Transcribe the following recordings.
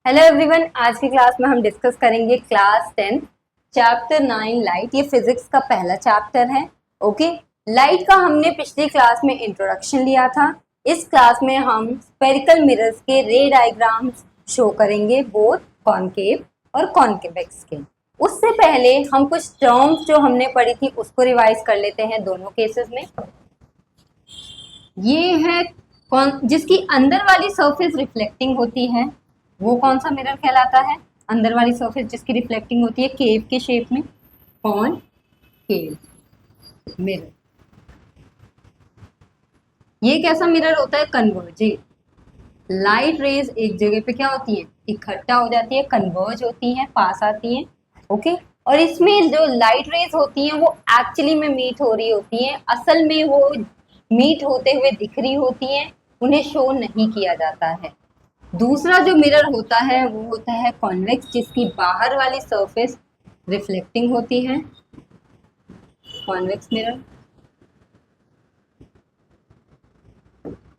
Hello everyone, आज की class में हम डिस्कस करेंगे क्लास 10 चैप्टर 9 लाइट। ये फिजिक्स का पहला चैप्टर है। ओके, लाइट का हमने पिछली क्लास में इंट्रोडक्शन लिया था। इस क्लास में हम स्फेरिकल मिरर्स के रे डायग्राम्स शो करेंगे, बोथ कॉनकेव और कॉन्केवेक्स के। उससे पहले हम कुछ टर्म्स जो हमने पढ़ी थी उसको रिवाइज कर लेते हैं दोनों केसेस में। ये है जिसकी अंदर वाली सरफेस रिफ्लेक्टिंग होती है, वो कौन सा मिरर कहलाता है? अंदर वाली सरफेस जिसकी रिफ्लेक्टिंग होती है केव के शेप में, कौन केव मिरर। ये कैसा मिरर होता है? कन्वर्जिंग। लाइट रेज एक जगह पे क्या होती है? इकट्ठा हो जाती है, कन्वर्ज होती है, पास आती है। ओके, और इसमें जो लाइट रेज होती हैं वो एक्चुअली में मीट हो रही होती हैं, असल में वो मीट होते हुए दिख रही होती हैं, उन्हें शो नहीं किया जाता है। दूसरा जो मिरर होता है वो होता है कॉन्वेक्स, जिसकी बाहर वाली सरफेस रिफ्लेक्टिंग होती है, कॉन्वेक्स मिरर।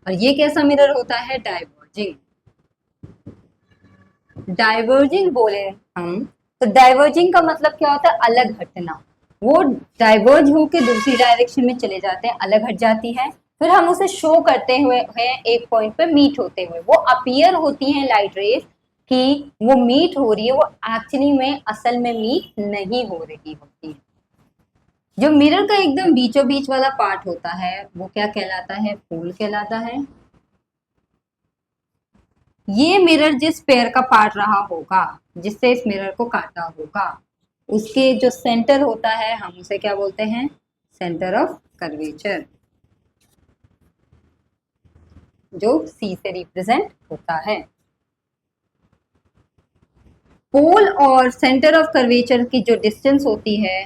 और ये कैसा मिरर होता है? डाइवर्जिंग। डाइवर्जिंग बोले हम तो डाइवर्जिंग का मतलब क्या होता है? अलग हटना। वो डाइवर्ज होकर दूसरी डायरेक्शन में चले जाते हैं, अलग हट जाती है, फिर हम उसे शो करते हुए हैं एक पॉइंट पे मीट होते हुए। वो अपीयर होती हैं लाइट रेज कि वो मीट हो रही है, वो एक्चुअली में असल में मीट नहीं हो रही होती है। जो मिरर का एकदम बीचों बीच वाला पार्ट होता है वो क्या कहलाता है? पोल कहलाता है। ये मिरर जिस पेयर का पार्ट रहा होगा, जिससे इस मिरर को काटा होगा, उसके जो सेंटर होता है हम उसे क्या बोलते हैं? सेंटर ऑफ कर्वेचर, जो सी से रिप्रेजेंट होता है। पोल और सेंटर ऑफ कर्वेचर की जो डिस्टेंस होती है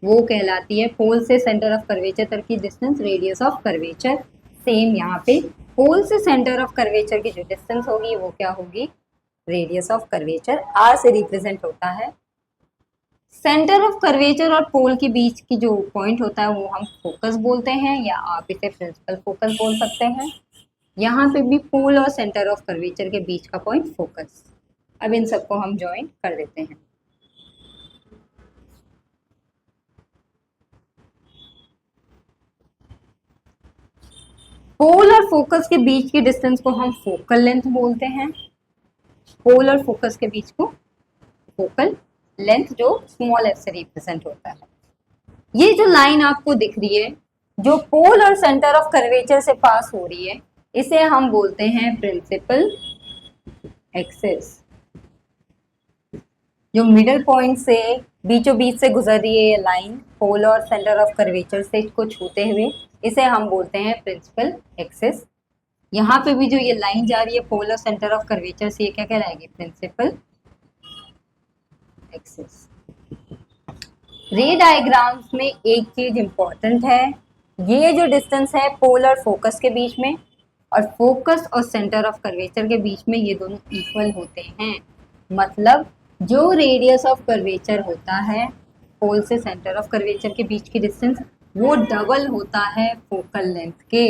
वो कहलाती है, पोल से सेंटर ऑफ कर्वेचर तक की distance radius of curvature. Same यहाँ पे पोल से सेंटर ऑफ कर्वेचर की जो डिस्टेंस होगी वो क्या होगी? रेडियस ऑफ कर्वेचर, आर से रिप्रेजेंट होता है। सेंटर ऑफ कर्वेचर और पोल के बीच की जो पॉइंट होता है वो हम फोकस बोलते हैं, या आप इसे प्रिंसिपल फोकस बोल सकते हैं। यहाँ पे भी पोल और सेंटर ऑफ कर्वेचर के बीच का पॉइंट फोकस। अब इन सबको हम ज्वाइन कर देते हैं। पोल और फोकस के बीच की डिस्टेंस को हम फोकल लेंथ बोलते हैं। पोल और फोकस के बीच को फोकल लेंथ, जो स्मॉल एफ से रिप्रेजेंट होता है। ये जो लाइन आपको दिख रही है जो पोल और सेंटर ऑफ कर्वेचर से पास हो रही है, इसे हम बोलते हैं प्रिंसिपल एक्सिस। जो मिडल पॉइंट से बीचों बीच से गुजर रही है ये लाइन, पोल और सेंटर ऑफ कर्वेचर से इसको छूते हुए, इसे हम बोलते हैं प्रिंसिपल एक्सिस। यहाँ पे भी जो ये लाइन जा रही है पोल और सेंटर ऑफ कर्वेचर से, ये क्या कहलाएगी? Principal axis. रे डायग्राम्स में एक चीज इंपॉर्टेंट है, ये जो डिस्टेंस है पोल और फोकस के बीच में, और फोकस और सेंटर ऑफ कर्वेचर के बीच में, ये दोनों इक्वल होते हैं। मतलब जो रेडियस ऑफ कर्वेचर होता है पोल से सेंटर ऑफ कर्वेचर के बीच की डिस्टेंस, वो डबल होता है फोकल लेंथ के,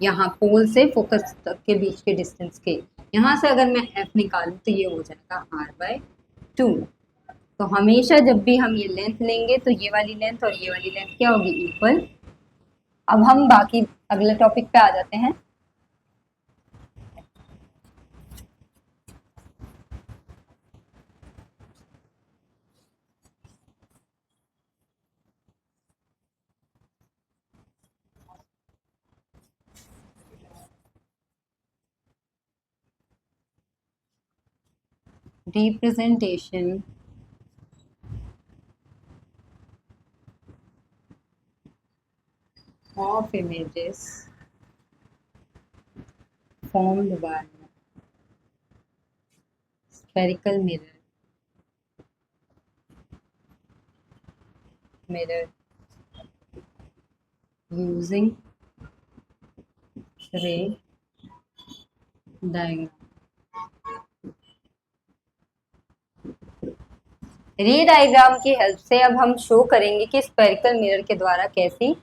यहाँ पोल से फोकस तक के बीच के डिस्टेंस के। यहाँ से अगर मैं एफ निकालूं तो ये हो जाएगा r/2। तो हमेशा जब भी हम ये लेंथ लेंगे तो ये वाली लेंथ और ये वाली लेंथ क्या होगी? इक्वल। अब हम बाकी अगले टॉपिक पे आ जाते हैं। Representation of images formed by spherical mirror using ray diagram। रे डायग्राम की हेल्प से अब हम शो करेंगे कि स्फेरिकल मिरर के द्वारा कैसी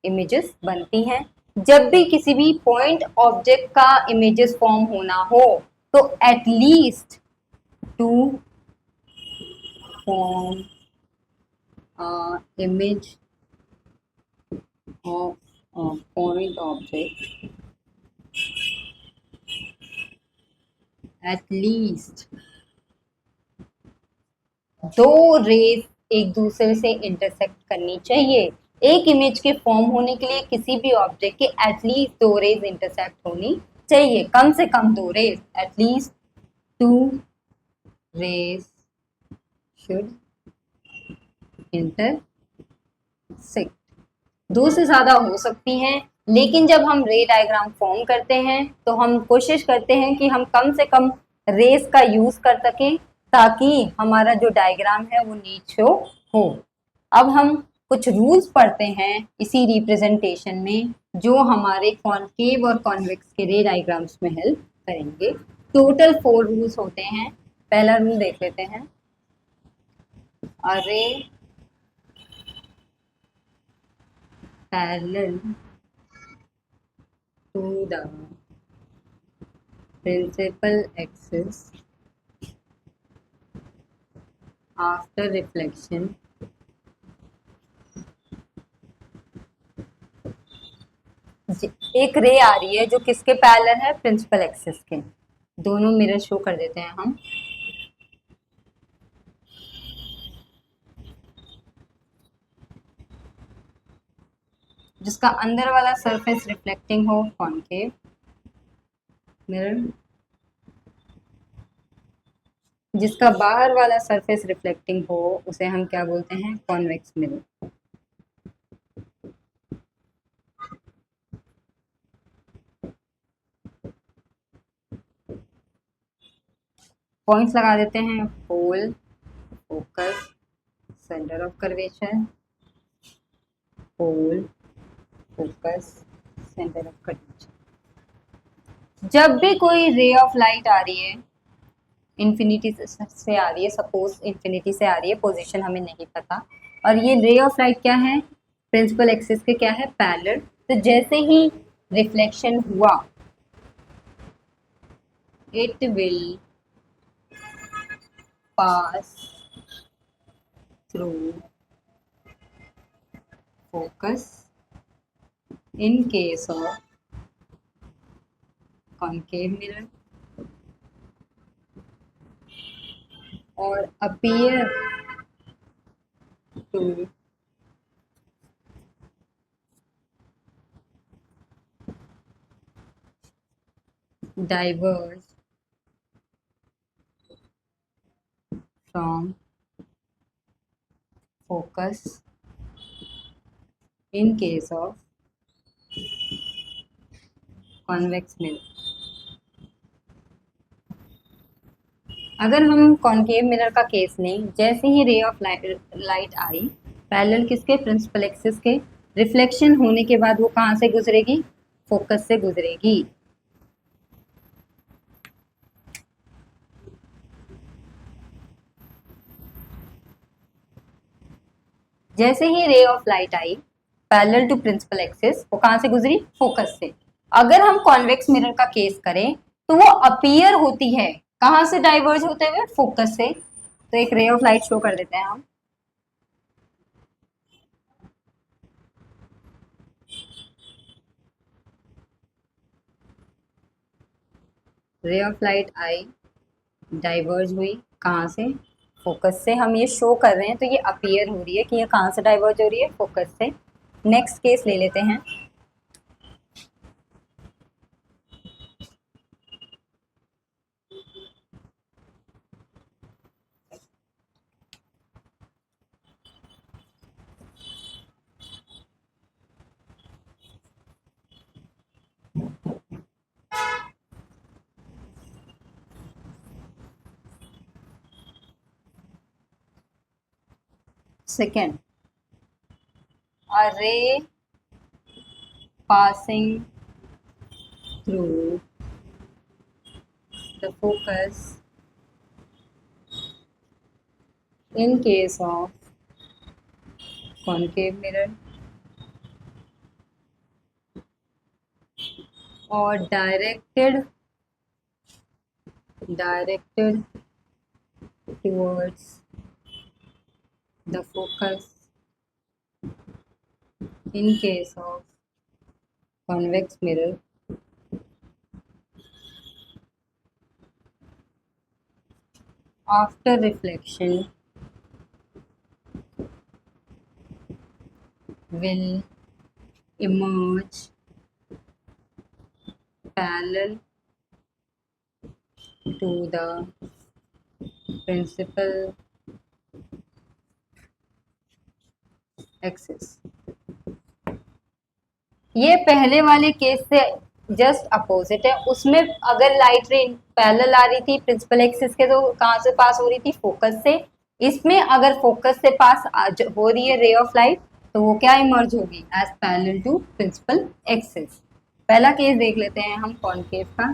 इमेजेस बनती हैं। जब भी किसी भी पॉइंट ऑब्जेक्ट का इमेजेस फॉर्म होना हो तो at least to form a image of a point object, at least दो रेज एक दूसरे से इंटरसेक्ट करनी चाहिए। एक इमेज के फॉर्म होने के लिए किसी भी ऑब्जेक्ट के एटलीस्ट दो रेज इंटरसेक्ट होनी चाहिए, कम से कम दो rays, at least two rays should intersect. दो से ज्यादा हो सकती हैं, लेकिन जब हम रे डायग्राम फॉर्म करते हैं तो हम कोशिश करते हैं कि हम कम से कम रेस का यूज कर सकें ताकि हमारा जो डायग्राम है वो नीट शो हो। अब हम कुछ रूल्स पढ़ते हैं इसी रिप्रेजेंटेशन में जो हमारे कॉनकेव और कॉन्वेक्स के रे डायग्राम्स में हेल्प करेंगे। टोटल 4 रूल्स होते हैं। पहला रूल देख लेते हैं। अरे parallel to the principal axis after reflection एक रे आ रही है जो किसके पैरेलल है, प्रिंसिपल एक्सिस के। दोनों मिरर शो कर देते हैं हम। जिसका अंदर वाला सरफेस रिफ्लेक्टिंग हो कॉनकेव मिरर, जिसका बाहर वाला सरफेस रिफ्लेक्टिंग हो उसे हम क्या बोलते हैं, कॉन्वेक्स मिरर। पॉइंट्स लगा देते हैं। Pole, focus, centre of curvature, pole, focus, centre of curvature. जब भी कोई रे ऑफ लाइट आ रही है, इन्फिनिटी से आ रही है, सपोज इन्फिनिटी से आ रही है, पोजीशन हमें नहीं पता, और ये रे ऑफ लाइट क्या है, प्रिंसिपल एक्सिस के क्या है, पैरेलल। तो जैसे ही रिफ्लेक्शन हुआ, it will pass through focus in case of concave mirror और appear to diverge from focus in case of convex mirror। अगर हम कॉनकेव मिरर का केस लें, जैसे ही रे ऑफ लाइट आई पैरेलल किसके, प्रिंसिपल एक्सिस के, रिफ्लेक्शन होने के बाद वो कहाँ से गुजरेगी, फोकस से गुजरेगी। जैसे ही रे ऑफ लाइट आई पैरेलल टू प्रिंसिपल एक्सिस, वो कहाँ से गुजरी, फोकस से। अगर हम कॉन्वेक्स मिरर का केस करें तो वो अपीयर होती है कहाँ से, डाइवर्ज होते हुए, फोकस से। तो एक रे ऑफ लाइट शो कर देते हैं हम। रे ऑफ लाइट आई, डाइवर्ज हुई कहाँ से, फोकस से। हम ये शो कर रहे हैं तो ये अपीयर हो रही है कि ये कहाँ से डाइवर्ज हो रही है, फोकस से। नेक्स्ट केस ले लेते हैं। Second, a ray passing through the focus in case of concave mirror or directed towards the focus in case of convex mirror after reflection will emerge parallel to the principal axis. ये पहले वाले case से just opposite है। उसमें अगर light ray parallel आ रही थी principal axis के तो कहाँ से पास हो रही थी, फोकस से। इसमें अगर फोकस से पास हो रही है रे ऑफ लाइट तो वो क्या इमर्ज होगी, as parallel to principal axis. पहला केस देख लेते हैं हम कॉनकेव का।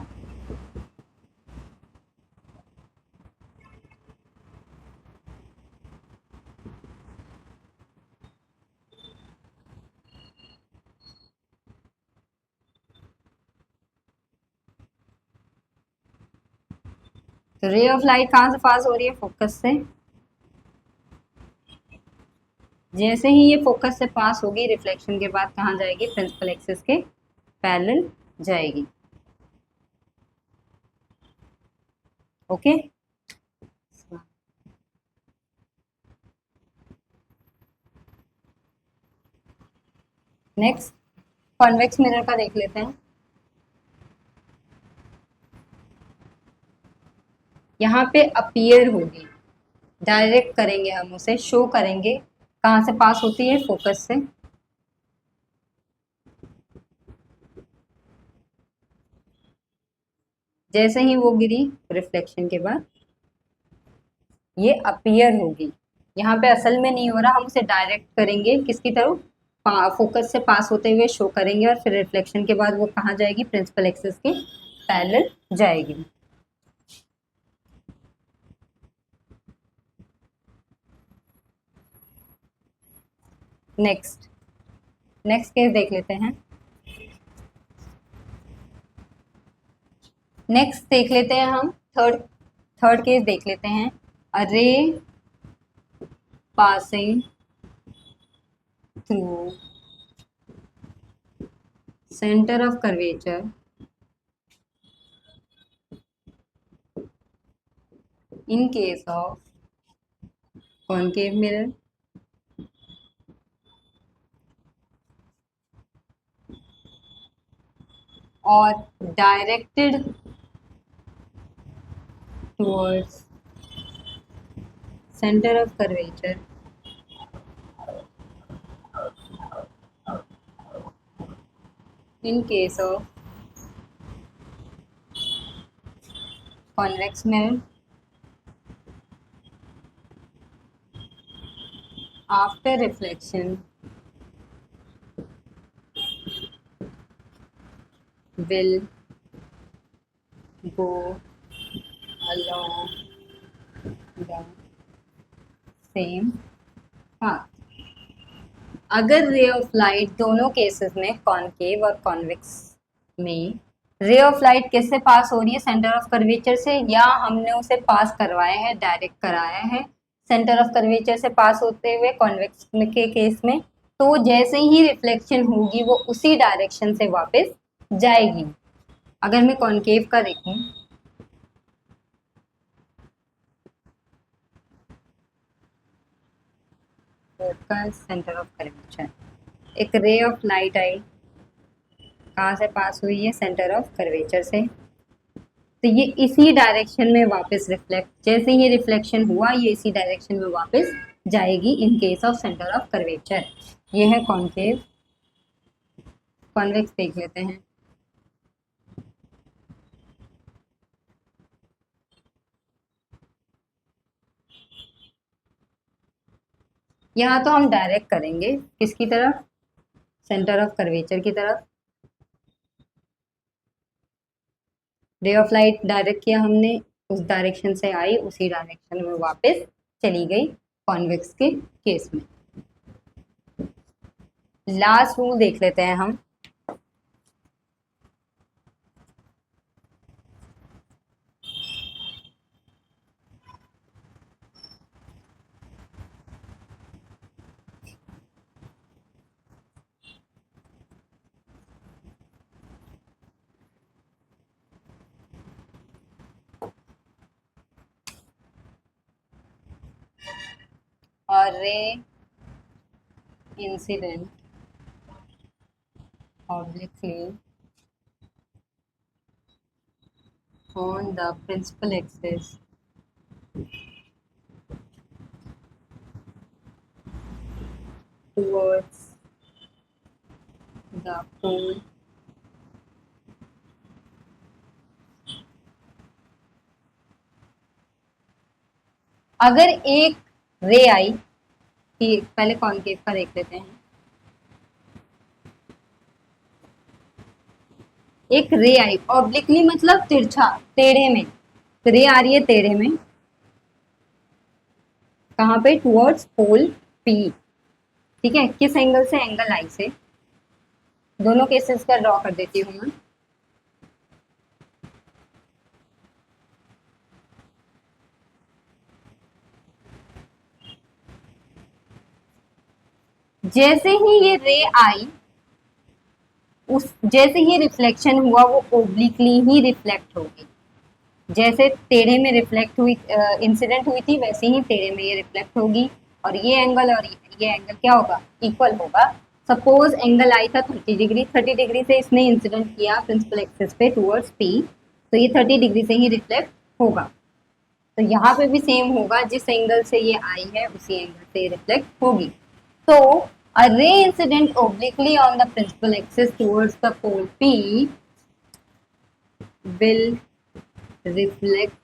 तो रे ऑफ लाइट कहाँ से पास हो रही है, फोकस से। जैसे ही ये फोकस से पास होगी रिफ्लेक्शन के बाद कहाँ जाएगी, प्रिंसिपल एक्सिस के पैरेलल जाएगी। ओके नेक्स्ट कॉन्वेक्स मिरर का देख लेते हैं। यहाँ पे अपीयर होगी, डायरेक्ट करेंगे हम उसे, शो करेंगे कहाँ से पास होती है, फोकस से। जैसे ही वो गिरी रिफ्लेक्शन के बाद ये अपीयर होगी। यहाँ पे असल में नहीं हो रहा, हम उसे डायरेक्ट करेंगे किसकी तरफ, फोकस से पास होते हुए शो करेंगे और फिर रिफ्लेक्शन के बाद वो कहाँ जाएगी, प्रिंसिपल एक्सिस के पैरेलल जाएगी। नेक्स्ट केस देख लेते हैं। नेक्स्ट देख लेते हैं हम थर्ड केस देख लेते हैं। A ray passing through centre of curvature in case of concave mirror or directed towards center of curvature in case of convex mirror after reflection will go along the same path। अगर रे of light दोनों cases में concave और convex में रे of light किससे पास हो रही है, सेंटर ऑफ कर्वेचर से, या हमने उसे पास करवाया है, डायरेक्ट कराया है सेंटर ऑफ कर्वेचर से पास होते हुए कॉन्वेक्स के केस में, तो जैसे ही रिफ्लेक्शन होगी वो उसी डायरेक्शन से वापस जाएगी। अगर मैं कॉनकेव का देखूं, फोकस सेंटर ऑफ कर्वेचर, एक रे ऑफ लाइट आई, कहाँ से पास हुई है, सेंटर ऑफ कर्वेचर से, तो ये इसी डायरेक्शन में वापस रिफ्लेक्ट, जैसे ये रिफ्लेक्शन हुआ ये इसी डायरेक्शन में वापस जाएगी in case of centre of curvature. ये है कॉनकेव। कॉन्वेक्स देख लेते हैं। यहाँ तो हम डायरेक्ट करेंगे किसकी तरफ, सेंटर ऑफ कर्वेचर की तरफ। रे ऑफ लाइट डायरेक्ट किया हमने, उस डायरेक्शन से आई उसी डायरेक्शन में वापस चली गई कॉन्वेक्स के केस में। लास्ट रूल देख लेते हैं हम। ray incident obliquely on the principal axis towards the pole अगर एक रे आई कि पहले कॉनकेव का देख लेते हैं एक रे आई ऑब्लिकली मतलब तिरछा टेढ़े में रे आ रही है टेढ़े में कहाँ पे टुवर्ड्स पोल पी ठीक है किस एंगल से एंगल आई से दोनों केसेस का ड्रॉ कर देती हूँ मैं जैसे ही ये रे आई उस जैसे ही रिफ्लेक्शन हुआ वो ओब्लिकली ही रिफ्लेक्ट होगी जैसे टेढ़े में रिफ्लेक्ट हुई इंसिडेंट हुई थी वैसे ही टेढ़े में ये रिफ्लेक्ट होगी और ये एंगल और ये एंगल क्या होगा इक्वल होगा सपोज एंगल आई था 30 डिग्री 30 डिग्री से इसने इंसिडेंट किया प्रिंसिपल एक्सिस पे टुवर्ड्स पी तो ये 30 डिग्री से ही रिफ्लेक्ट होगा तो यहाँ पे भी सेम होगा जिस एंगल से ये आई है उसी एंगल से रिफ्लेक्ट होगी तो a ray incident obliquely on the principal axis towards the pole P will reflect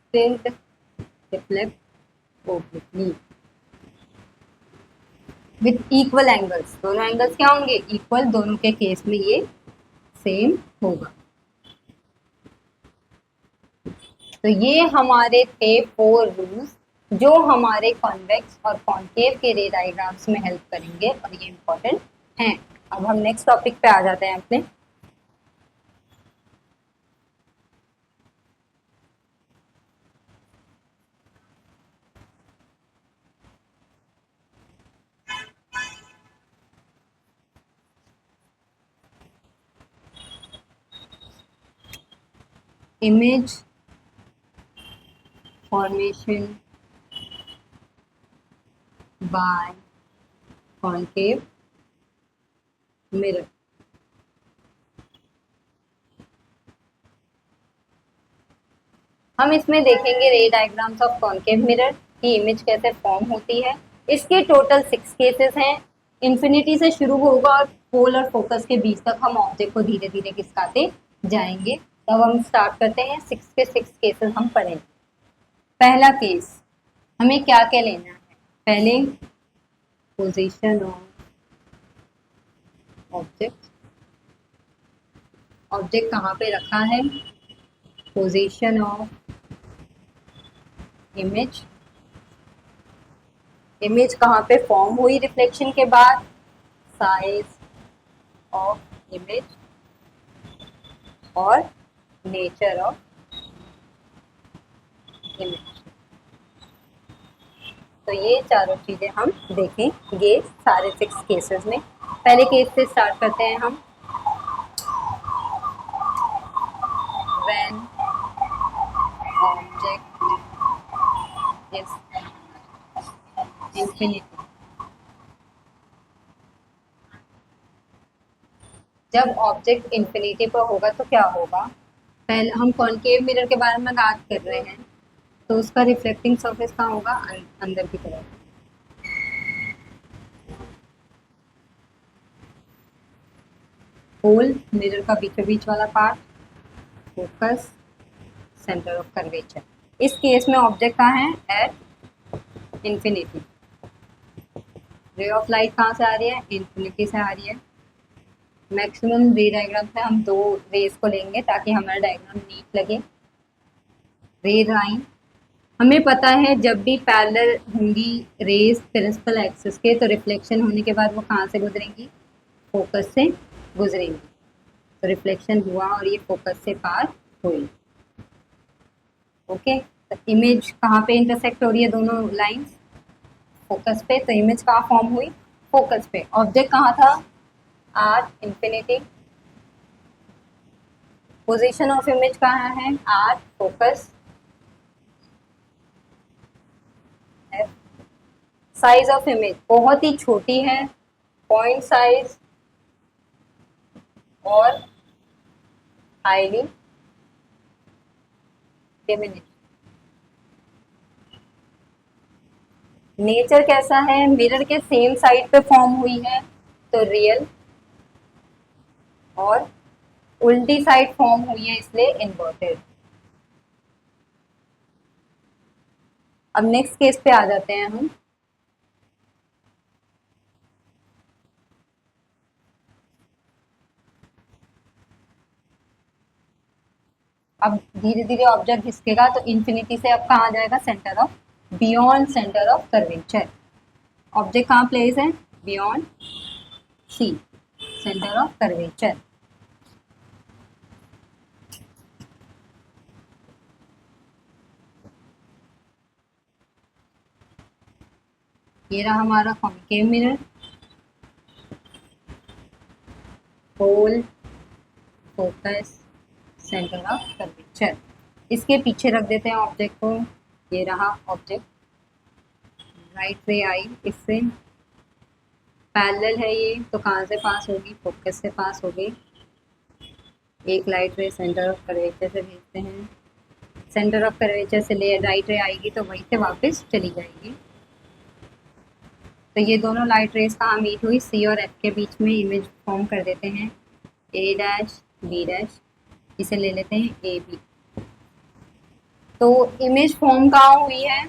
obliquely with equal angles दोनों एंगल्स क्या होंगे इक्वल दोनों के केस में ये सेम होगा तो ये हमारे थे 4 रूल्स जो हमारे कॉन्वेक्स और कॉन्केव के रे डायग्राम्स में हेल्प करेंगे और ये इम्पोर्टेंट हैं अब हम नेक्स्ट टॉपिक पे आ जाते हैं अपने image formation by concave mirror हम इसमें देखेंगे रे डायग्राम्स ऑफ कॉन्केव मिरर की इमेज कैसे फॉर्म होती है इसके टोटल 6 केसेस हैं इन्फिनिटी से शुरू होगा और पोल और फोकस के बीच तक हम ऑब्जेक्ट को धीरे धीरे खिसकाते जाएंगे तब हम स्टार्ट करते हैं 6 के 6 केसेस हम पढ़ेंगे पहला केस हमें क्या क्या लेना है पहले पोजीशन ऑफ ऑब्जेक्ट कहाँ पे रखा है पोजीशन ऑफ इमेज कहाँ पे फॉर्म हुई रिफ्लेक्शन के बाद साइज ऑफ इमेज और नेचर ऑफ इमेज तो ये चारों चीजें हम देखेंगे सारे 6 केसेस में पहले केस से स्टार्ट करते हैं हम when object is infinity जब ऑब्जेक्ट इन्फिनिटी पर होगा तो क्या होगा पहले हम कॉनकेव मिरर के बारे में बात कर रहे हैं तो उसका रिफ्लेक्टिंग सरफेस कहाँ होगा अंदर की तरफ होल मिरर का बीचों बीच वाला part focus centre of curvature इस केस में ऑब्जेक्ट कहाँ है एट इन्फिनिटी रे ऑफ लाइट कहाँ से आ रही है इन्फिनिटी से आ रही है मैक्सिमम रे डायग्राम से हम 2 रेज को लेंगे ताकि हमारा डायग्राम नीट लगे रे लाइन हमें पता है जब भी पैरेलल होंगी रेज प्रिंसिपल एक्सिस के तो रिफ्लेक्शन होने के बाद वो कहाँ से गुजरेंगी फोकस से गुजरेंगी तो रिफ्लेक्शन हुआ और ये फोकस से पार हुई ओके तो इमेज कहाँ पे इंटरसेक्ट हो रही है दोनों लाइंस फोकस पे तो इमेज कहाँ फॉर्म हुई फोकस पे ऑब्जेक्ट कहाँ था at infinity position of image कहाँ है at focus size of image बहुत ही छोटी है, पॉइंट साइज और हाईली डिमिनिश। नेचर कैसा है, मिरर के सेम साइड पे फॉर्म हुई है तो रियल, और उल्टी साइड फॉर्म हुई है इसलिए इन्वर्टेड। अब नेक्स्ट केस पे आ जाते हैं हम। अब धीरे धीरे ऑब्जेक्ट घिसकेगा तो इन्फिनिटी से अब कहाँ आ जाएगा, centre of, beyond centre of curvature. Object कहाँ प्लेस है, beyond C, centre of curvature. ये रहा हमारा concave mirror, pole, focus, centre of curvature. इसके पीछे रख देते हैं ऑब्जेक्ट को। ये रहा ऑब्जेक्ट, राइट रे आई इससे पैरेलल है ये, तो कहाँ से पास होगी, फोकस से पास होगी। एक लाइट रे सेंटर ऑफ कर्वेचर से भेजते हैं, सेंटर ऑफ कर्वेचर से ले राइट रे आएगी तो वहीं से वापस चली जाएगी। तो ये दोनों लाइट रेस कहाँ मीट हुई, सी और एफ के बीच में। इमेज फॉर्म कर देते हैं ए डैश बी डैश, इसे ले लेते हैं ए बी। तो इमेज फॉर्म कहाँ हुई है,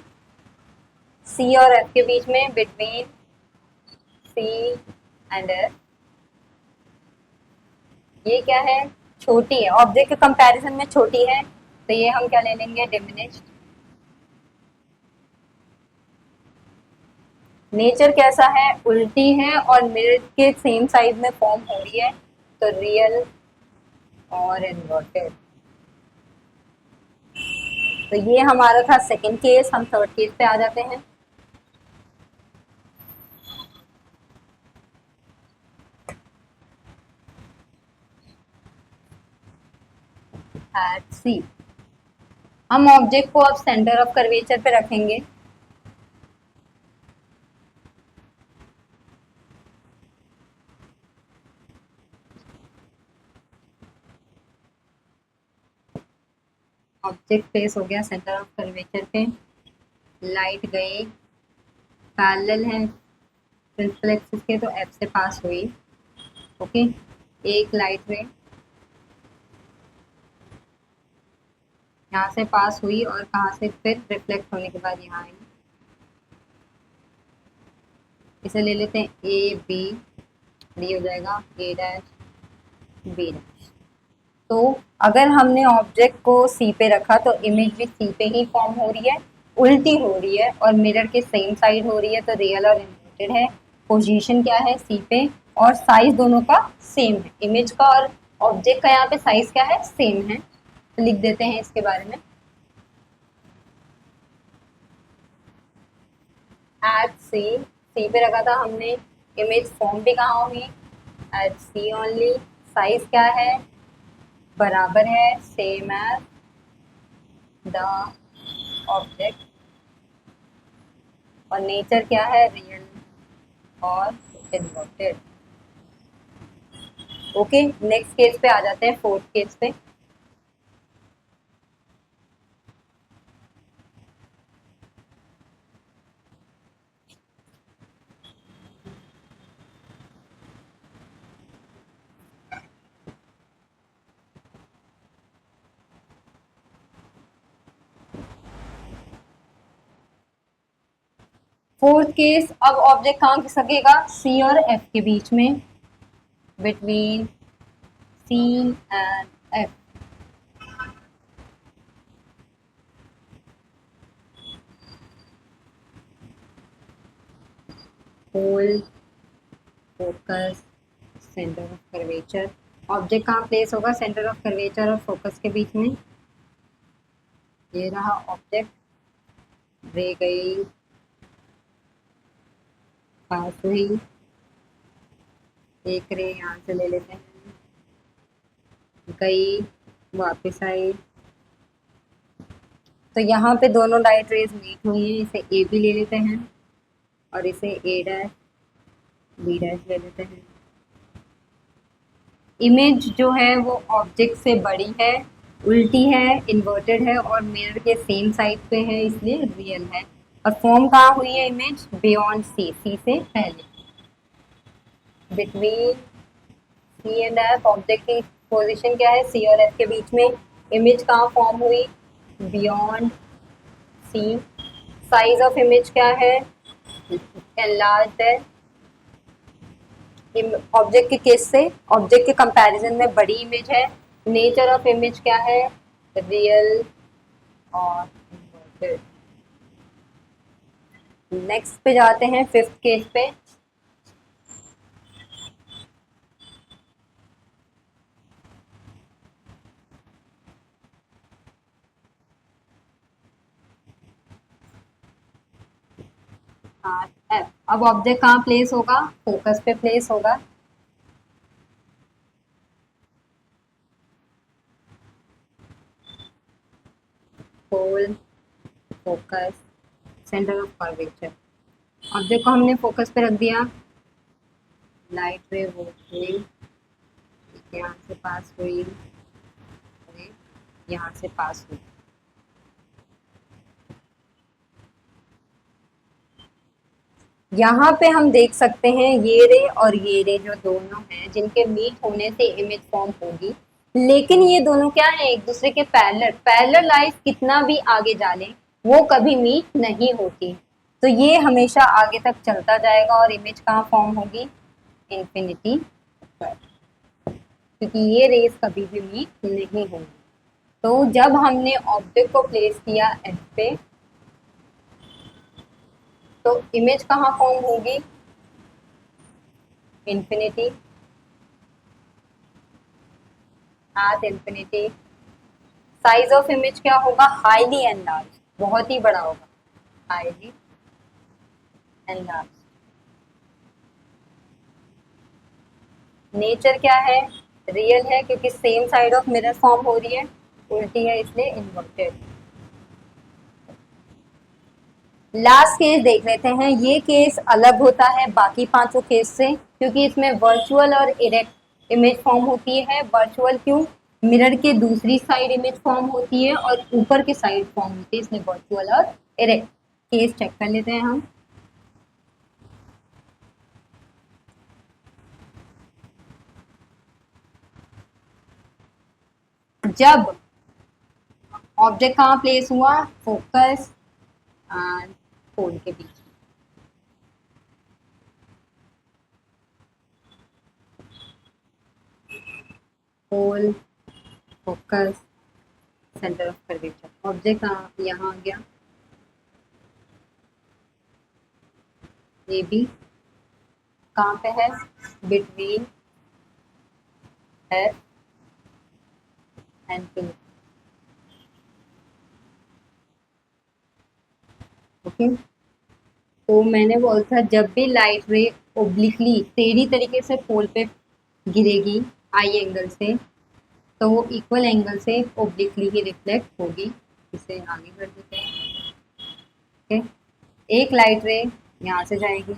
सी और एफ के बीच में, बिटवीन सी एंड एफ। ये क्या है, छोटी है, ऑब्जेक्ट के कंपैरिजन में छोटी है, तो ये हम क्या ले लेंगे, डिमिनिश्ड। नेचर कैसा है, उल्टी है और मिरर के सेम साइज में फॉर्म हो रही है तो रियल और इन्वर्टेड। तो ये हमारा था सेकंड केस। हम थर्ड केस पे आ जाते हैं। एट सी, हम ऑब्जेक्ट को अब सेंटर ऑफ कर्वेचर पे रखेंगे। ऑब्जेक्ट प्लेस हो गया सेंटर ऑफ कर्वेचर पे, लाइट गई, पैरेलल है प्रिंसिपल एक्सिस के तो एफ से पास हुई। ओके, एक लाइट रे यहाँ से पास हुई और कहाँ से फिर रिफ्लेक्ट होने के बाद यहाँ आई। इसे ले लेते हैं ए बी, ये हो जाएगा ए डैश बी डैश। तो अगर हमने ऑब्जेक्ट को सी पे रखा तो इमेज भी सी पे ही फॉर्म हो रही है, उल्टी हो रही है और मिरर के सेम साइड हो रही है तो रियल और इन्वर्टेड है। पोजीशन क्या है, सी पे, और साइज दोनों का सेम है, इमेज का और ऑब्जेक्ट का यहाँ पे साइज क्या है, सेम है। तो लिख देते हैं इसके बारे में, एट सी, सी पे रखा था हमने, इमेज फॉर्म भी कहाँ होगी, एट सी ओनली। साइज क्या है, बराबर है, सेम एज द ऑब्जेक्ट, और नेचर क्या है, रियल और इन्वर्टेड। ओके, नेक्स्ट केस पे आ जाते हैं, फोर्थ केस पे। फोर्थ केस, अब ऑब्जेक्ट कहाँ सकेगा, सी और एफ के बीच में, between C and F. Pole, focus, centre of curvature. Object कहाँ प्लेस होगा, सेंटर ऑफ कर्वेचर और फोकस के बीच में। ये रहा ऑब्जेक्ट, रे गई, पास हुई, एक रे यहाँ से ले लेते हैं, गई, वापस आई। तो यहाँ पे दोनों लाइट रेज मीट हुई हैं, इसे ए बी ले लेते हैं। और इसे ए डैश बी डैश ले लेते हैं। इमेज जो है वो ऑब्जेक्ट से बड़ी है, उल्टी है, इन्वर्टेड है और मिरर के सेम साइड पे है, इसलिए रियल है। और फॉर्म कहाँ हुई है इमेज? बियॉन्ड सी, सी से पहले। Between C and F object की पोजीशन क्या है? सी और एफ के बीच में। इमेज कहाँ फॉर्म हुई? Beyond C. Size of image क्या है? एनलार्ज्ड है। ऑब्जेक्ट के केस से ऑब्जेक्ट के कंपैरिजन में बड़ी इमेज है। नेचर ऑफ इमेज क्या है? रियल और इन्वर्टेड। नेक्स्ट पे जाते हैं, फिफ्थ केस पे। हाँ, अब ऑब्जेक्ट कहाँ प्लेस होगा? फोकस पे प्लेस होगा। Pole, focus, centre of curvature. Object को हमने फोकस पे रख दिया। लाइट रे वो हुई, यहाँ से पास हुई, यहाँ से पास हुई। यहाँ पे हम देख सकते हैं ये रे और ये रे जो दोनों हैं, जिनके मीट होने से इमेज फॉर्म होगी। लेकिन ये दोनों क्या है? एक दूसरे के पैरेलल। पैरेलल लाइंस कितना भी आगे जा ले, वो कभी मीट नहीं होती। तो ये हमेशा आगे तक चलता जाएगा और इमेज कहाँ फॉर्म होगी? इंफिनिटी पर, क्योंकि ये रेस कभी भी मीट नहीं होंगी। तो जब हमने ऑब्जेक्ट को प्लेस किया एफ पे, तो इमेज कहाँ फॉर्म होगी? Infinity, at infinity. Size of image क्या होगा? हाईली एनलार्ज, बहुत ही बड़ा होगा, हाईली एनलार्ज। नेचर क्या है? रियल है, क्योंकि same side of mirror form हो रही है, उल्टी है इसलिए इन्वर्टेड। लास्ट केस देख लेते हैं। ये केस अलग होता है बाकी पांचों केस से, क्योंकि इसमें वर्चुअल और इरेक्ट इमेज फॉर्म होती है। वर्चुअल क्यों? मिरर के दूसरी साइड इमेज फॉर्म होती है और ऊपर की साइड फॉर्म होती है, इसलिए वर्चुअल और इरेक्ट। केस चेक कर लेते हैं हम। जब ऑब्जेक्ट कहाँ प्लेस हुआ? फोकस एंड पोल के बीच। Pole, focus, centre of curvature. Object यहाँ आ गया, ये भी कहाँ पे है? Between F and P. Okay, तो मैंने बोला था जब भी लाइट रे ओब्लिकली टेढ़ी तरीके से पोल पे गिरेगी आई एंगल से, तो वो इक्वल एंगल से ओब्लिकली ही रिफ्लेक्ट होगी। इसे आगे कर देते हैं। ओके, एक लाइट रे यहाँ से जाएगी,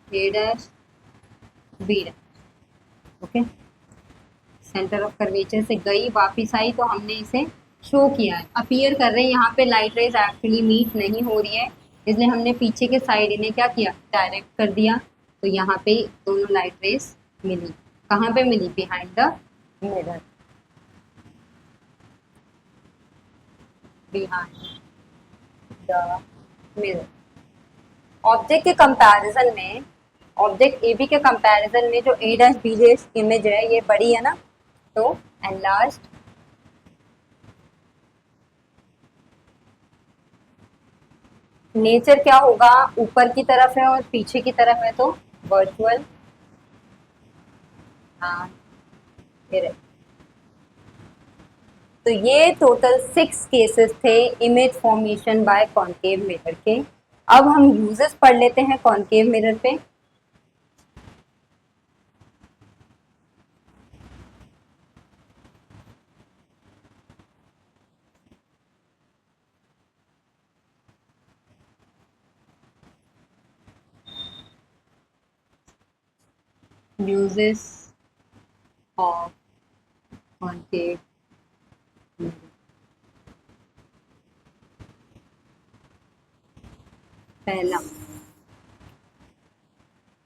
A dash B dash. Okay, centre of curvature से गई, वापिस आई, तो हमने इसे शो किया है, अपीयर कर रहे हैं। यहाँ पे लाइट रेज एक्चुअली मीट नहीं हो रही है, इसलिए हमने पीछे के साइड इन्हें क्या किया? डायरेक्ट कर दिया। तो यहाँ पे दोनों लाइट रेज मिली। कहाँ पे मिली? Behind the mirror, behind the mirror. Object के कंपैरिजन में, ऑब्जेक्ट ए बी के कंपैरिजन में जो A dash B dash image है ये बड़ी है ना, तो एनलार्ज्ड। नेचर क्या होगा? ऊपर की तरफ है और पीछे की तरफ है, तो वर्चुअल। हाँ, फिर तो ये टोटल 6 केसेस थे image formation by concave mirror के। अब हम यूजेस पढ़ लेते हैं कॉनकेव मिरर पे। Uses of concave mirror. पहला,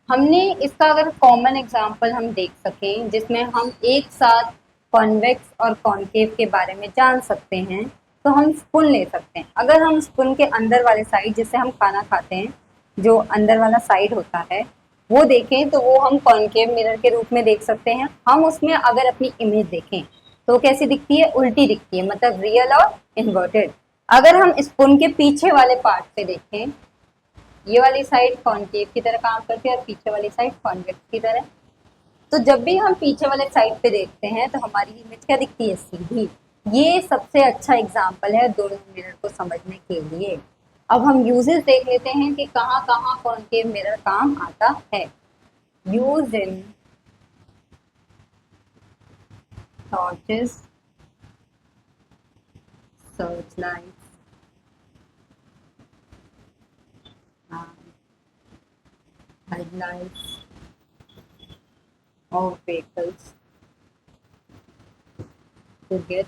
हमने इसका अगर कॉमन एग्जांपल हम देख सकें जिसमें हम एक साथ कॉन्वेक्स और कॉनकेव के बारे में जान सकते हैं, तो हम स्पून ले सकते हैं। अगर हम स्पून के अंदर वाले साइड, जिससे हम खाना खाते हैं, जो अंदर वाला साइड होता है वो देखें तो वो हम कॉनकेव मिरर के रूप में देख सकते हैं। हम उसमें अगर अपनी इमेज देखें तो कैसी दिखती है, उल्टी दिखती है, मतलब रियल और इन्वर्टेड। अगर हम स्पून के पीछे वाले पार्ट पे देखें, ये वाली साइड कॉनकेव की तरह काम करती है और पीछे वाली साइड कॉन्वेक्स की तरह। तो जब भी हम पीछे वाले साइड पे देखते हैं तो हमारी इमेज क्या दिखती है, सीधी। ये सबसे अच्छा एग्जाम्पल है दोनों मिरर को समझने के लिए। अब हम यूजेस देख लेते हैं कि कहाँ कहाँ कॉनकेव मिरर काम आता है। Use in torches, search lights, headlights of vehicles to get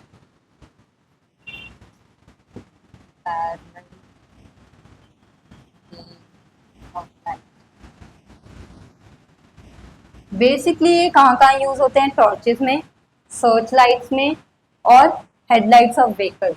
parallel of light। Basically ये कहाँ कहाँ यूज होते हैं, टॉर्चेस में, सर्च लाइट्स में और हेडलाइट्स ऑफ व्हीकल्स।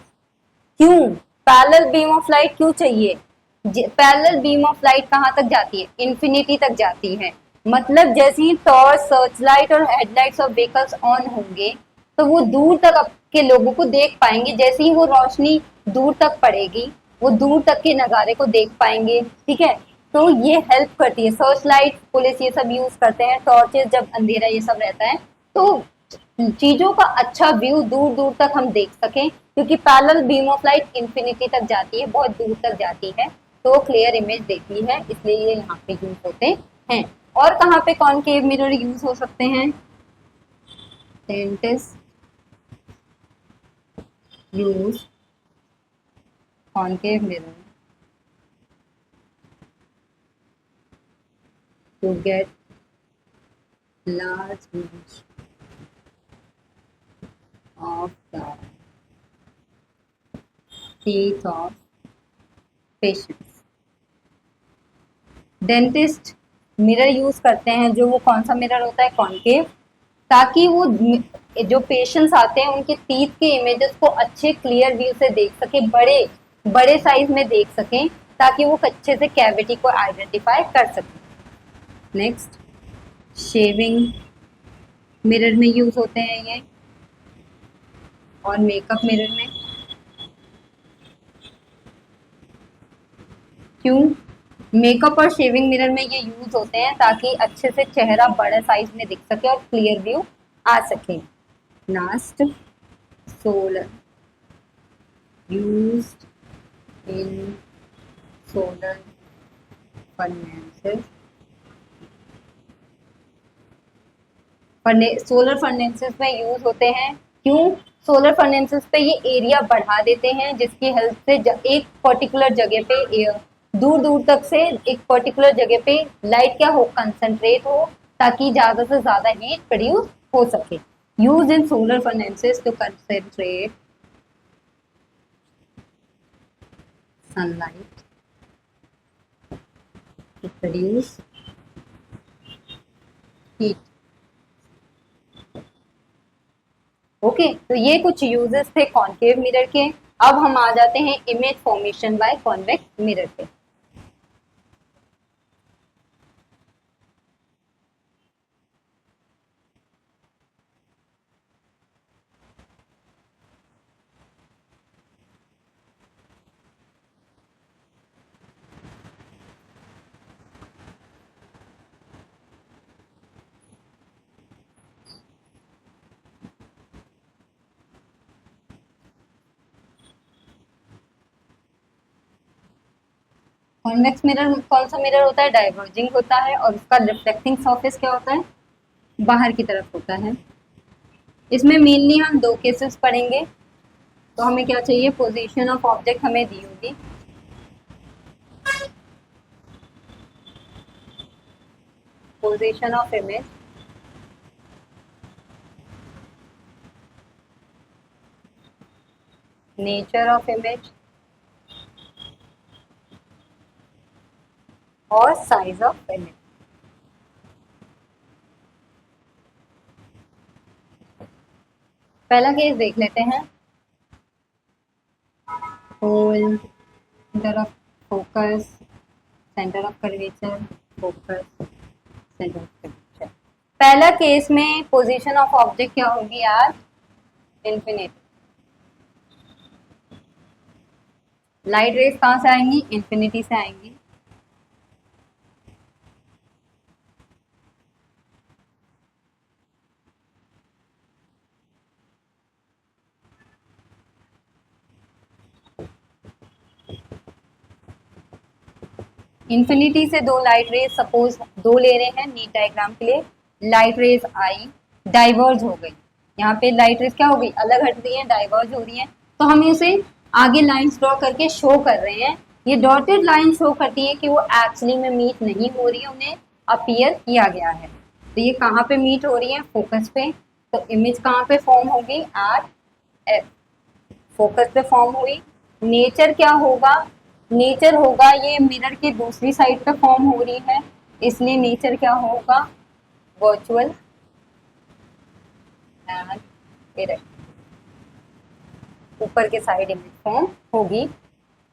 क्यों पैरेलल बीम ऑफ लाइट क्यों चाहिए? पैरेलल बीम ऑफ लाइट कहाँ तक जाती है, इंफिनिटी तक जाती है। मतलब जैसे ही टॉर्च, सर्च लाइट और हेडलाइट्स ऑफ व्हीकल्स ऑन होंगे तो वो दूर तक के लोगों को देख पाएंगे। जैसे ही वो रोशनी दूर तक पड़ेगी वो दूर तक के नज़ारे को देख पाएंगे। ठीक है, तो ये हेल्प करती है। सर्च लाइट पुलिस ये सब यूज करते हैं, टॉर्चेस जब अंधेरा ये सब रहता है तो चीजों का अच्छा व्यू दूर दूर तक हम देख सकें, क्योंकि parallel beam of light infinity तक जाती है, बहुत दूर तक जाती है, तो क्लियर इमेज देती है, इसलिए ये यहाँ पे यूज होते हैं। और कहाँ पे कॉनकेव मिरर यूज हो सकते हैं? Dentist use concave mirror to get large image of the teeth of patients। Dentist mirror use करते हैं, जो वो कौन सा मिरर होता है, कॉनकेव, ताकि वो जो पेशेंट्स आते हैं उनके टीथ के इमेजेस को अच्छे क्लियर व्यू से देख सके, बड़े बड़े साइज में देख सकें, ताकि वो अच्छे से कैविटी को आइडेंटिफाई कर सकें। नेक्स्ट, शेविंग मिरर में यूज होते हैं ये, और मेकअप मिरर में। क्यों मेकअप और शेविंग मिरर में ये यूज होते हैं? ताकि अच्छे से चेहरा बड़े साइज में दिख सके और क्लियर व्यू आ सके। Last, solar used in solar furnaces. Solar furnaces में यूज होते हैं। क्यों? सोलर फर्नेसेस पे ये एरिया बढ़ा देते हैं, जिसकी हेल्प से एक पर्टिकुलर जगह पे दूर दूर तक से एक पर्टिकुलर जगह पे लाइट क्या हो, कंसंट्रेट हो, ताकि ज्यादा से ज्यादा हीट प्रोड्यूस हो सके। Use in solar furnaces to concentrate sunlight to produce heat. Okay, तो ये कुछ यूजेस थे कॉनकेव मिरर के। अब हम आ जाते हैं image formation by convex mirror पे। कॉन्वेक्स मिरर कौन सा मिरर होता है? डाइवर्जिंग होता है, और उसका रिफ्लेक्टिंग सरफेस क्या होता है? बाहर की तरफ होता है। इसमें मेनली हम दो केसेस पढ़ेंगे। तो हमें क्या चाहिए? पोजीशन ऑफ ऑब्जेक्ट हमें दी होगी, position of image, nature of image और साइज ऑफ इमेज। पहला केस देख लेते हैं। Pole, centre of focus, centre of curvature, focus, centre of curvature. पहला केस में पोजीशन ऑफ ऑब्जेक्ट क्या होगी यार? इन्फिनिटी। लाइट रेज कहाँ से आएंगी? इन्फिनिटी से आएंगी। इन्फिनिटी से दो लाइट रेज, सपोज दो ले रहे हैं नीट डायग्राम के लिए, लाइट रेज आई, डाइवर्ज हो गई। यहाँ पे लाइट रेज क्या हो गई? अलग हट रही है, डाइवर्ज हो रही है। तो हम इसे आगे लाइंस ड्रॉ करके शो कर रहे हैं। ये डॉटेड लाइन शो करती है कि वो एक्चुअली में मीट नहीं हो रही है, उन्हें अपीयर किया गया है। तो ये कहाँ पे मीट हो रही है? फोकस पे। तो इमेज कहाँ पे फॉर्म होगी? एट एफ, फोकस पे फॉर्म हुई। नेचर क्या होगा? नेचर होगा ये मिरर की दूसरी साइड पे फॉर्म हो रही है, इसलिए नेचर क्या होगा? Virtual and erect. ऊपर के साइड इमेज फॉर्म होगी।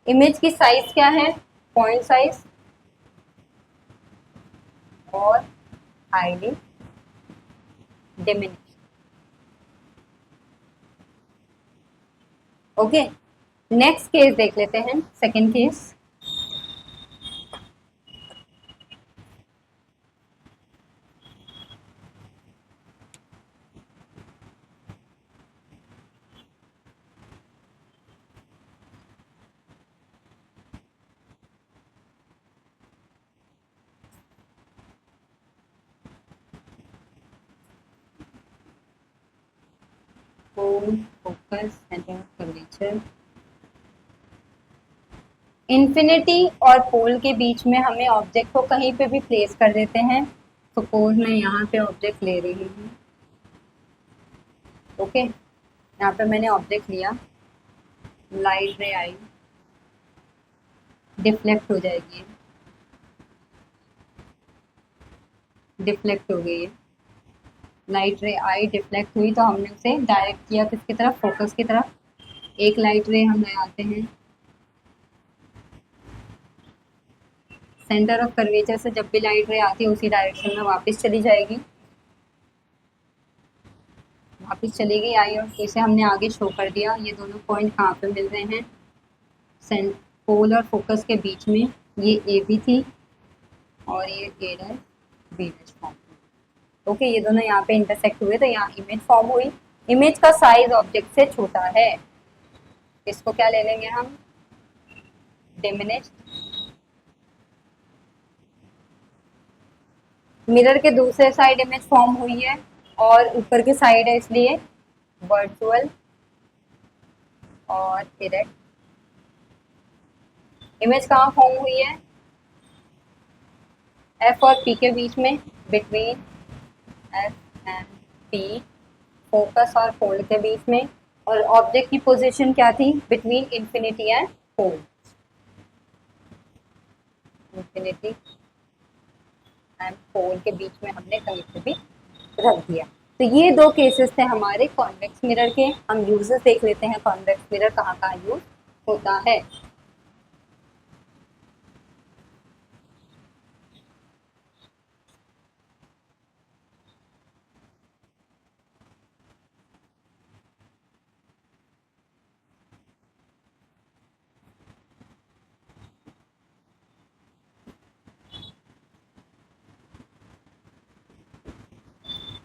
इमेज की साइज क्या है? पॉइंट साइज और highly diminish. Okay, next case देख लेते हैं, second case. Focus, centre of curvature. Infinity और पोल के बीच में हमें ऑब्जेक्ट को कहीं पे भी प्लेस कर देते हैं। सपोज मैं यहाँ पे ऑब्जेक्ट ले रही हूँ। ओके, यहाँ पे मैंने ऑब्जेक्ट लिया, लाइट रे आई, डिफ्लेक्ट हो जाएगी, डिफ्लेक्ट हो गई है। लाइट रे आई, डिफ्लेक्ट हुई, तो हमने उसे डायरेक्ट किया किसकी तरफ? फोकस की तरफ। एक लाइट रे हम ले आते हैं, सेंटर ऑफ कर्वेचर से जब भी लाइट रे आती है उसी डायरेक्शन में वापस चली जाएगी, वापस चली गई आई, और इसे हमने आगे शो कर दिया। ये दोनों पॉइंट कहाँ पे मिल रहे हैं? पोल और फोकस के बीच में। ये ए बी थी और ये A dash B dash form. Okay, ये दोनों यहाँ पे इंटरसेक्ट हुए तो यहाँ इमेज फॉर्म हुई। इमेज का साइज ऑब्जेक्ट से छोटा है, इसको क्या ले लेंगे हम? डिमिनिश्ड। मिरर के दूसरे साइड इमेज फॉर्म हुई है और ऊपर की साइड है, इसलिए वर्चुअल और इरेक्ट। इमेज कहाँ फॉर्म हुई है? एफ और पी के बीच में, between F and P. Focus और पोल के बीच में। और ऑब्जेक्ट की पोजीशन क्या थी? Between infinity and pole. Infinity and pole के बीच में हमने कहीं पे भी रख दिया। तो ये दो केसेस थे हमारे कॉन्वेक्स मिरर के। हम यूजेस देख लेते हैं कॉन्वेक्स मिरर कहाँ कहाँ यूज होता है।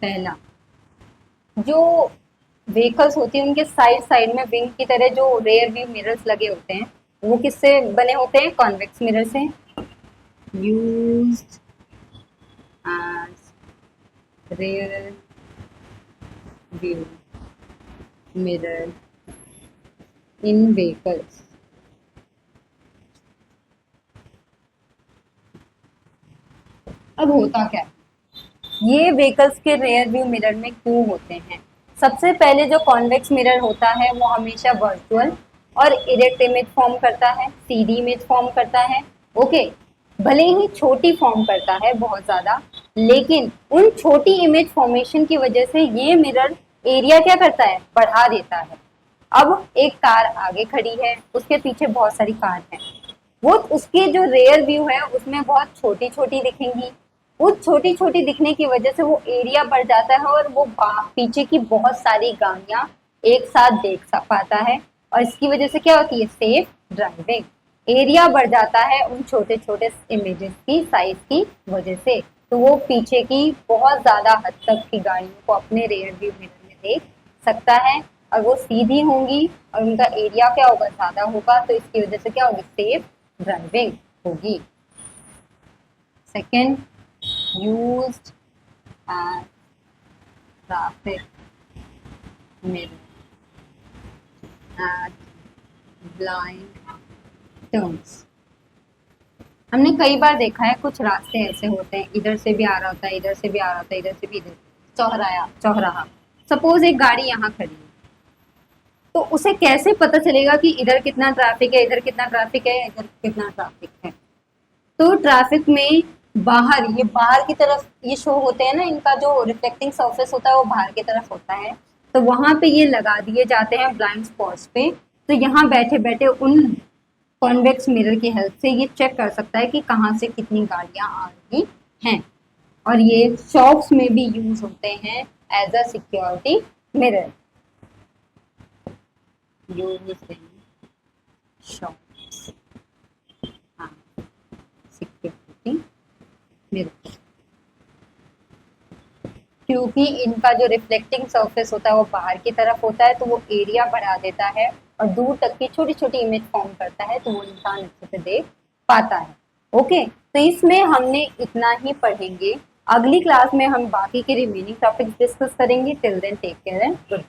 पहला, जो व्हीकल्स होती है उनके साइड साइड में विंग की तरह जो रेयर व्यू मिरर्स लगे होते हैं, वो किससे बने होते हैं? कॉन्वेक्स मिरर से। Used as rear view mirror in vehicles। अब होता क्या है, ये व्हीकल्स के रेयर व्यू मिरर में क्यों होते हैं? सबसे पहले जो कॉन्वेक्स मिरर होता है वो हमेशा वर्चुअल और इरेक्ट इमेज फॉर्म करता है, सीधी इमेज फॉर्म करता है। ओके, भले ही छोटी फॉर्म करता है बहुत ज्यादा, लेकिन उन छोटी इमेज फॉर्मेशन की वजह से ये मिरर एरिया क्या करता है? बढ़ा देता है। अब एक कार आगे खड़ी है, उसके पीछे बहुत सारी कार हैं, वो उसके जो रेयर व्यू है उसमें बहुत छोटी छोटी दिखेंगी। उस छोटी छोटी दिखने की वजह से वो एरिया बढ़ जाता है और वो पीछे की बहुत सारी गाड़ियां एक साथ देख पाता है, और इसकी वजह से क्या होती है? Safe driving. एरिया बढ़ जाता है उन छोटे छोटे इमेजेस की साइज की वजह से, तो वो पीछे की बहुत ज्यादा हद तक की गाड़ियों को अपने रेयर व्यू मिरर में देख सकता है, और वो सीधी होंगी और उनका एरिया क्या होगा? ज्यादा होगा, तो इसकी वजह से क्या होगी? सेफ ड्राइविंग होगी। Second, used as traffic mirror at blind turns. हमने कई बार देखा है कुछ रास्ते ऐसे होते हैं, इधर से भी आ रहा होता है, इधर से भी आ रहा होता है, इधर से भी, इधर चौराहा चौराहा। सपोज एक गाड़ी यहाँ खड़ी है, तो उसे कैसे पता चलेगा कि इधर कितना ट्रैफिक है, इधर कितना ट्रैफिक है, इधर कितना ट्रैफिक है? तो ट्रैफिक में बाहर, ये बाहर की तरफ ये शो होते हैं ना, इनका जो रिफ्लेक्टिंग सरफेस होता है वो बाहर की तरफ होता है, तो वहां पे ये लगा दिए जाते हैं ब्लाइंड स्पॉट्स पे। तो यहाँ बैठे बैठे उन कॉन्वेक्स मिरर की हेल्प से ये चेक कर सकता है कि कहाँ से कितनी गाड़ियां आ रही हैं, और ये शॉप्स में भी यूज होते हैं as a security mirror. Use in shops, हाँ, सिक्योरिटी मिरर, क्योंकि इनका जो रिफ्लेक्टिंग सरफेस होता है वो बाहर की तरफ होता है, तो वो एरिया बढ़ा देता है और दूर तक की छोटी छोटी इमेज फॉर्म करता है, तो वो इंसान अच्छे से देख पाता है। ओके, तो इसमें हमने इतना ही पढ़ेंगे। अगली क्लास में हम बाकी के रिमेनिंग टॉपिक्स डिस्कस करेंगे। Till then take care and good.